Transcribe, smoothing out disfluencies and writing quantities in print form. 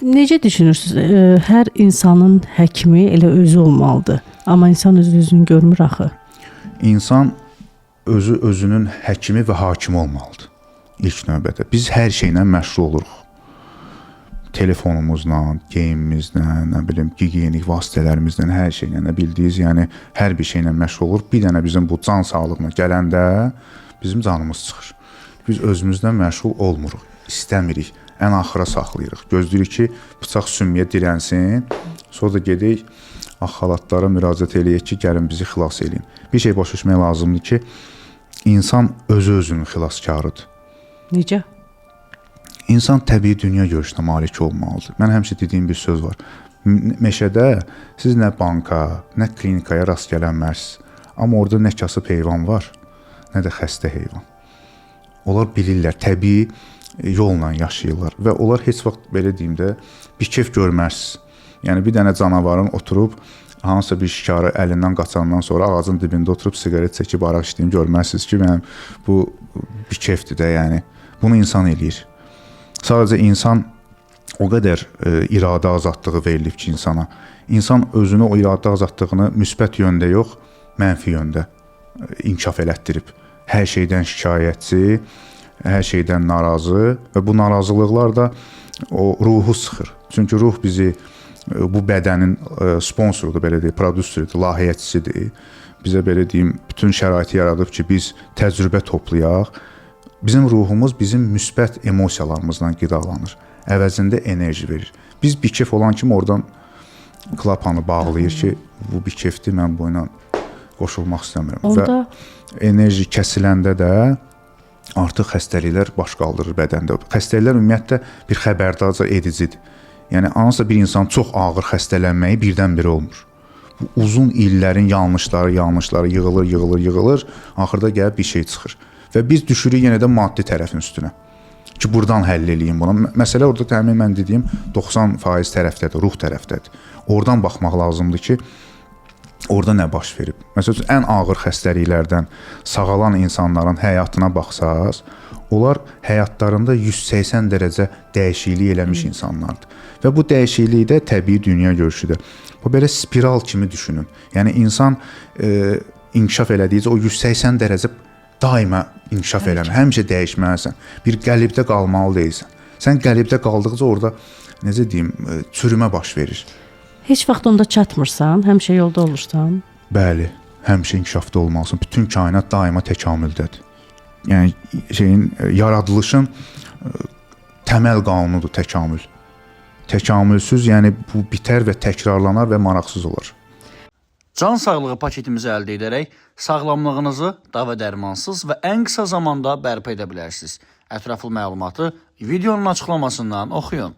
necə düşünürsünüz? Hər insanın həkimi elə özü olmalıdır. Amma insan özünü görmür axı. İnsan özü özünün həkimi və hakimi olmalıdır. İlk növbədə. Biz hər şeylə məşğul oluruq. Telefonumuzla, geyimimizlə, nə bilim, gigiyenik vasitələrimizlə, hər şeylə, nə bildiyiniz, yəni hər bir şeylə məşğul oluruq. Bir dənə bizim bu can sağlığına gələndə bizim canımız çıxır. Biz özümüzdən məşğul olmuruq, istəmirik, ən axıra saxlayırıq. Gözləyirik ki, bıçaq sümüyə dirənsin, sonra da gedək xalatlara müraciət eləyək ki, gəlin bizi xilas eləyin. Bir şey başa düşmək lazımdır ki, insan özü-özünün xilaskarıdır. Necə? İnsan təbii dünya görüşünə malik olmalıdır. Mən həmişə dediyim bir söz var. Meşədə siz nə banka, nə klinikaya rast gələnmərsiniz. Amma orada nə kasıb heyvan var, nə də xəstə heyvan. Onlar bilirlər, təbii yolla yaşayırlar və onlar heç vaxt, belə deyim də, bir keyf görmərsiniz. Yəni, bir dənə canavarın oturub, hansısa bir şikarı əlindən qaçandan sonra ağacın dibində oturub, siqaret çəkib, araq içdiyini görmərsiniz ki, mənim bu bir keyfdir də, yəni. Bunu insan eləyir. Sadəcə insan o qədər iradə azadlığı verilib ki, insana. İnsan özünü o iradə azadlığını müsbət yöndə yox, mənfi yöndə inkişaf elətdirib. Hər şeydən şikayətçi, hər şeydən narazı və bu narazılıqlar da o ruhu sıxır. Çünki ruh bizi bu bədənin sponsorudur, belə deyək, prodüseridir, layihəçisidir. Bizə belə deyim, bütün şəraiti yaradıb ki, biz təcrübə toplayaq. Bizim ruhumuz bizim müsbət emosiyalarımızdan qidalanır. Əvəzində enerji verir. Biz bir keyf olan kimi oradan klapanı bağlayır ki, bu bir keyfdir, mən bu ilə qoşulmaq istəmirəm. Onda... Və enerji kəsiləndə də artıq xəstəliklər baş qaldırır bədəndə. Xəstəliklər ümumiyyətlə bir xəbərdarca edicidir. Yəni, hansısa bir insan çox ağır xəstələnməyi birdən-birə olmur. Bu uzun illərin yanlışları yığılır, axırda gəlib bir şey çıxır. Və biz düşürük yenə də maddi tərəfin üstünə ki, buradan həll eləyim buna. Məsələ orada təmin mən dediyim 90% tərəfdədir, ruh tərəfdədir. Oradan baxmaq lazımdır ki, orada nə baş verib. Məsələn, ən ağır xəstəliklərdən sağalan insanların həyatına baxsaq, onlar həyatlarında 180 dərəcə dəyişiklik eləmiş insanlardır. Və bu dəyişiklik də təbii dünya görüşüdür. Bu belə spiral kimi düşünün. Yəni, insan inkişaf elədikcə o 180 dərəcə daima inkişaf eləmə, həmişə dəyişməlisən. Bir qəlibdə qalmalı deyilsən. Sən qəlibdə qaldıqca orada, necə deyim, çürümə baş verir. Heç vaxt onda çatmırsan, həmişə yolda olursan. Bəli, həmişə inkişafda olmalısın. Bütün kainat daima təkamüldədir. Yəni, yaradılışın təməl qanunudur təkamül. Təkamülsüz, yəni bu bitər və təkrarlanar və maraqsız olur. Can sağlığı paketimizi əldə edərək sağlamlığınızı dava dərmansız və ən qısa zamanda bərpa edə bilərsiniz. Ətraflı məlumatı videonun açıqlamasından oxuyun.